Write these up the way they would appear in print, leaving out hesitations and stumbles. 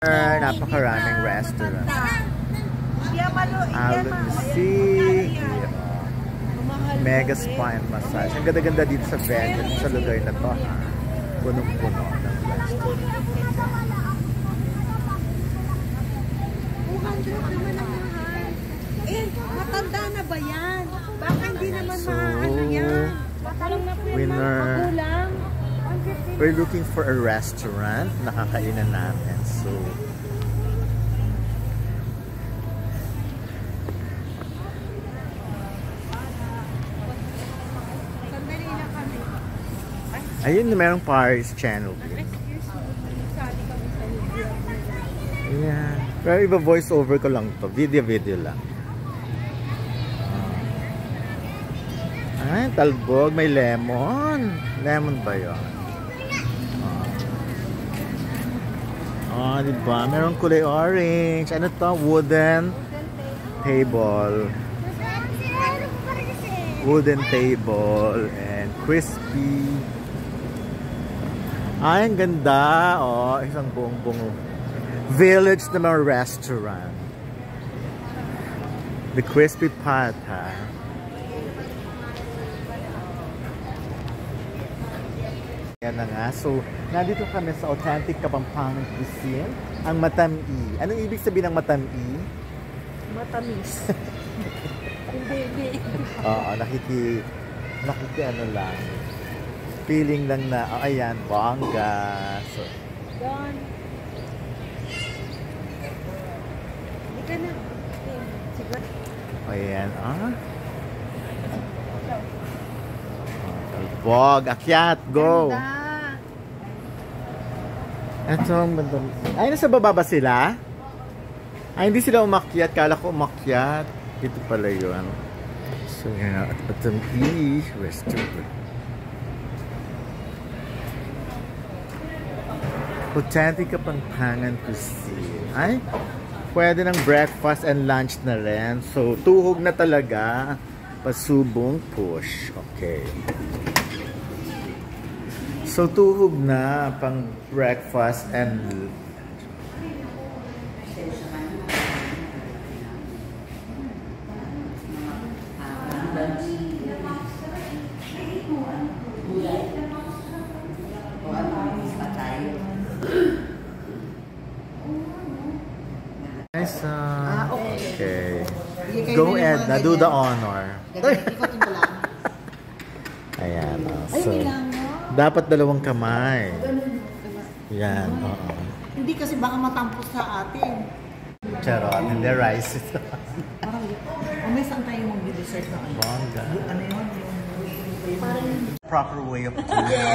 Napakaraming restaurant. Allen Sea, Mega Spa and Massage. Ang ganda-ganda dito sa venue, sa lugar na to. Punong-puno ng restaurant. 200 naman ang mahal. Matanda na ba yan? Baka hindi naman maano yan. Winner. We're looking for a restaurant. Nakakainan natin. So, ayun, merong Paris channel. Ayan. Pero iba voice over ko lang to. Video lang. Ay, talbog. May lemon. Lemon ba yun? Oh, diba? Merong kulay orange. Ano to? Wooden table. Wooden table. And crispy. Ay, ang ganda. Oh, isang buong village na mga restaurant. The crispy pata. Yan na nga. So, nandito kami sa authentic Kapampangan cuisine. Ang matami. Anong ibig sabihin ng matami? Matamis. Hindi. Oo, nakiki ano lang. Feeling lang na, oh, ayan, bongga. So, Don. Hindi ka na. Siguro. Ayan, talbog, akyat, go! Ito ang banda. Ay, nasa baba ba sila? Ay, hindi sila umakyat. Kala ko umakyat. Ito pala yun. So, yan, at ang restaurant. Authentic Kapampangan cuisine. Ay, pwede ng breakfast and lunch na rin. So, tuhog na talaga. Pasubong push. Okay. So, tuhog na pang breakfast and lunch. Nice. Okay. Go Edna, do the honor. Ayan. So, dapat dalawang kamay. Yan. Hindi kasi baka matampos sa atin. Charot. And the rice. May saan tayo mag-dessert na ano? Bongga. Ano yun? Proper way of doing.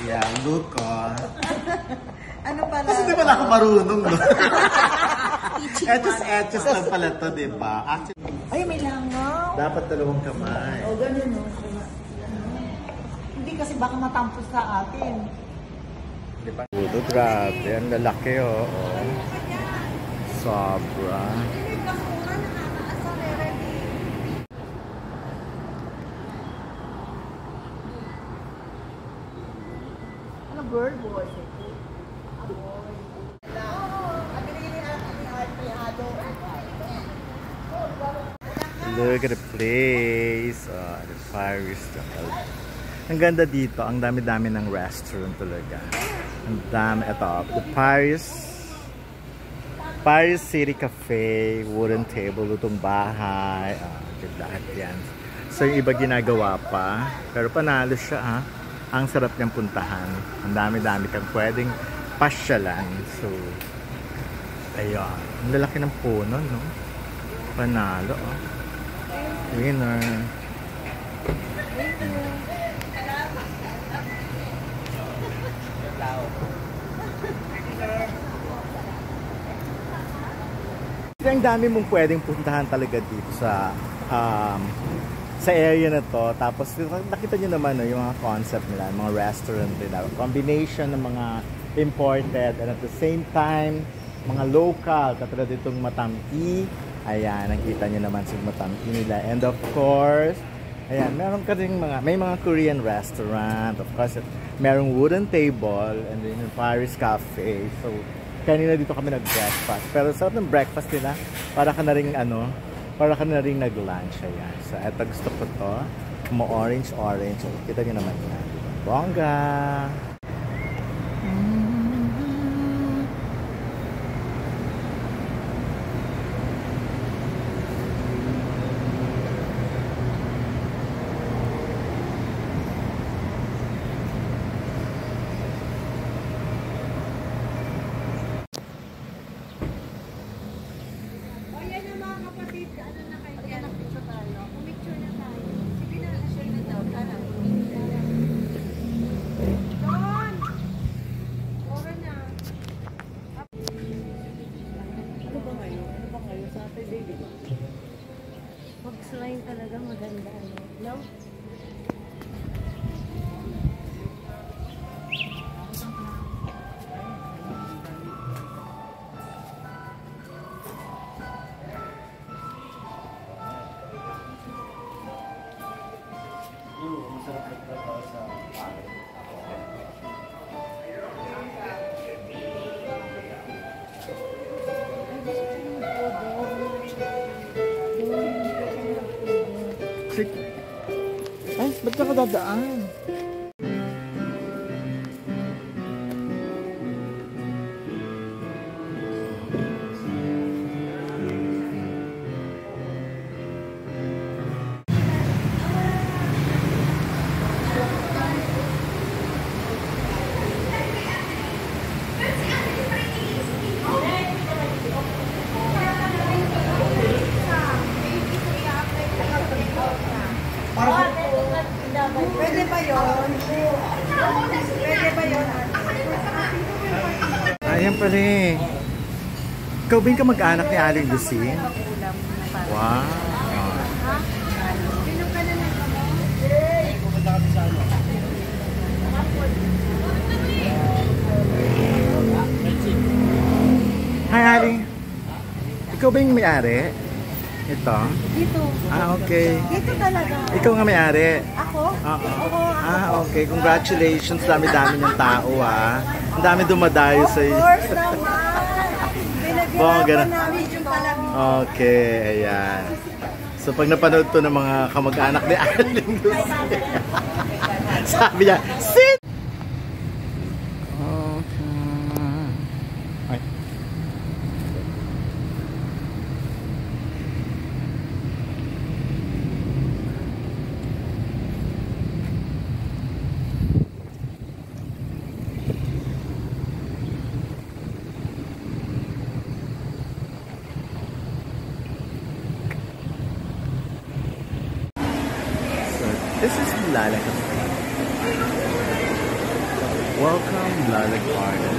Yeah, look. Ano pala? Kasi di pala ako marunong, no? Etches lang pala to, di ba? Actually, Ay, may langaw. dapat dalawang kamay. O, ganyan, no? Hindi kasi baka matampos sa atin. Di ba? Puto, grabe. Ang lalaki, oh. Sobra. Ano, bird boy? Look at the place. The Paris. Ang ganda dito. Ang dami-dami ng restaurant talaga. Ang dami. Ito. The Paris City Cafe. Wooden table. Lutong bahay. Lahat yan. So yung iba ginagawa pa. Pero panalo siya, ha. Ang sarap niyang puntahan. Ang dami-dami kang pwedeng pasyalan. So, ayun. Ang lalaki ng puno, no? Panalo, oh. Winner. Ang dami mong pwedeng puntahan talaga dito sa area na to. Tapos nakita nyo naman, no, yung mga concept nila, mga restaurant nila. Combination ng mga imported and at the same time mga local, katulad itong Matami. Ayan, nakita nyo naman sa Matami nila. And of course, ayan, meron ka rin may mga Korean restaurant. Of course, merong wooden table and then yung Paris Cafe. So, Kanina dito kami nag-breakfast. Pero sarap ng breakfast nila. Para ka na rin nag-lunch. Ayan. So, eto gusto ko to. Orange. Kita nyo naman yan. Bongga! Mag-slime talaga maganda. No? Ay, ba't ka dadaan? Pwede ba yun? Pwede ba yun? Ayan pala eh. Ikaw ba yung kamag-anak ni Aling Lucy? Wow. Pinom ka na lang ako. Hi Aling. Ikaw ba yung may-ari? Ito? Dito. Ah, okay. Dito talaga. Ikaw nga may-ari? Ako? Oo. Oo. Ah, okay. Congratulations. Dami-dami ng tao, ah. Ang dami dumadayo sa iyo. Of course naman. Bongga na. Pinaghirapan namin yung palamig. Okay, ayan. So, pag napanood to ng mga kamag-anak ni Aling Lucy, sabi niya, sit! Ay. This is Lala Cafe. Welcome, Lala Garden.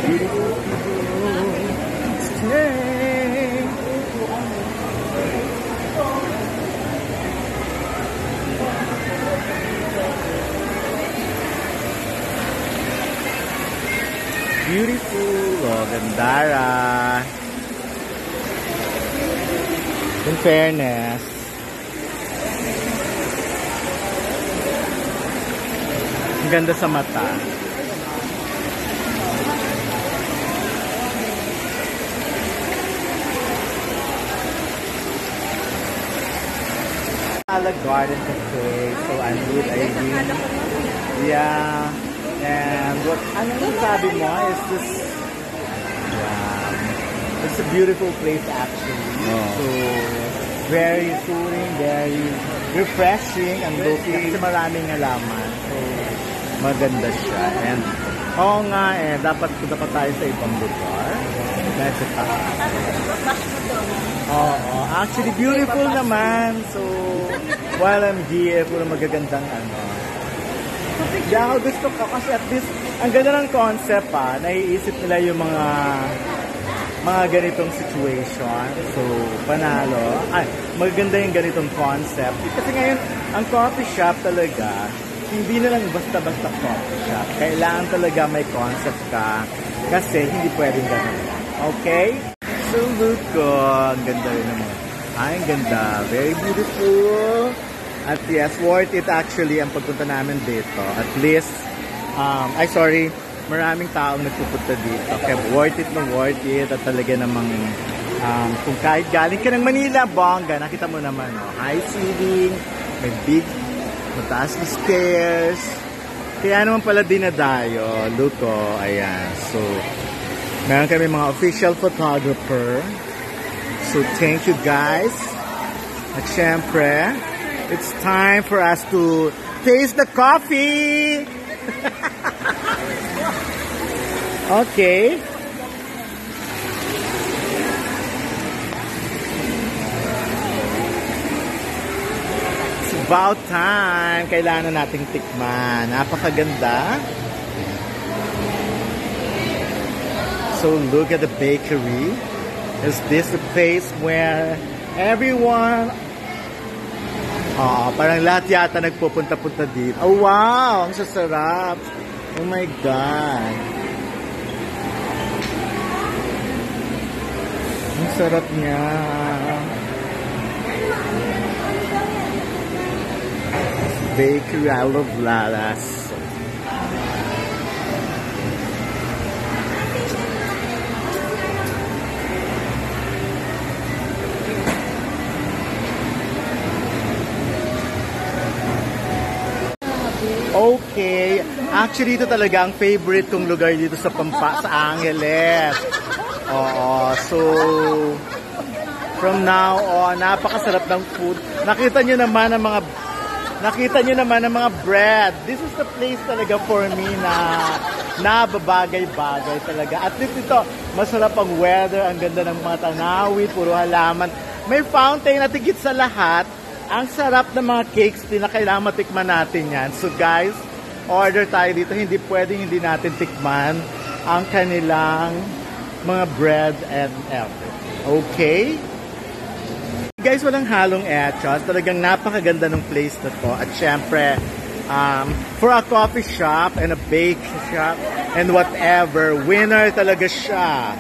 Beautiful people. Stay. Beautiful, Gandara. In fairness, ang ganda sa mata. Lala Garden Cafe. So I'm with Irene. Yeah. And what anong sabi mo is this, it's a beautiful place actually. So very soothing, very refreshing and low-key kasi maraming halaman. So maganda siya. And oo nga dapat punta pa tayo sa ibang lugar. Medyo taas. Oo, actually beautiful naman. So while I'm here, puro magagandang Kaya ako gusto ko kasi at least ang ganda ng concept naiisip nila yung mga ganitong situation. So, panalo. Ay, maganda yung ganitong concept. Kasi ngayon, ang coffee shop talaga, hindi na lang basta-basta coffee shop. Kailangan talaga may concept ka kasi hindi pwedeng ganun. Okay? Salute ko. Ang ganda rin naman. Ay, ang ganda. Very beautiful. At yes, worth it actually ang pagpunta namin dito. At least, maraming taong nagpupunta dito. Kaya worth it na worth it. At talaga namang kung kahit galing ka ng Manila, bongga, nakita mo naman, oh, high ceiling, may big, mataas na stairs. Kaya naman pala dinadayo. Look, oh, ayan. So, meron kami mga official photographer. So, thank you guys. At syempre, it's time for us to taste the coffee! Okay. It's about time. Kailangan nating tikman. Napakaganda. So look at the bakery. Is this the place where everyone... parang lahat yata nagpupunta-punta dito. Oh wow! Ang sasarap! Oh my God! Ang sarap niya. Bakery, I love Lalas. Okay. Actually, ito talaga ang favorite kong lugar dito sa sa Angeles. Oo. So, from now on, napakasarap ng food. Nakita nyo naman ang mga bread. This is the place talaga for me na nababagay-bagay talaga. At least ito, masarap ang weather, ang ganda ng mga tanawit, puro halaman. May fountain at higit sa lahat. Ang sarap ng mga cakes din na kailangan matikman natin yan. So guys, order tayo dito. Hindi pwedeng hindi natin tikman ang kanilang mga bread and everything. Okay? Guys, walang halong etchos. Talagang napakaganda ng place na to. At syempre, for a coffee shop and a bake shop and whatever, winner talaga siya.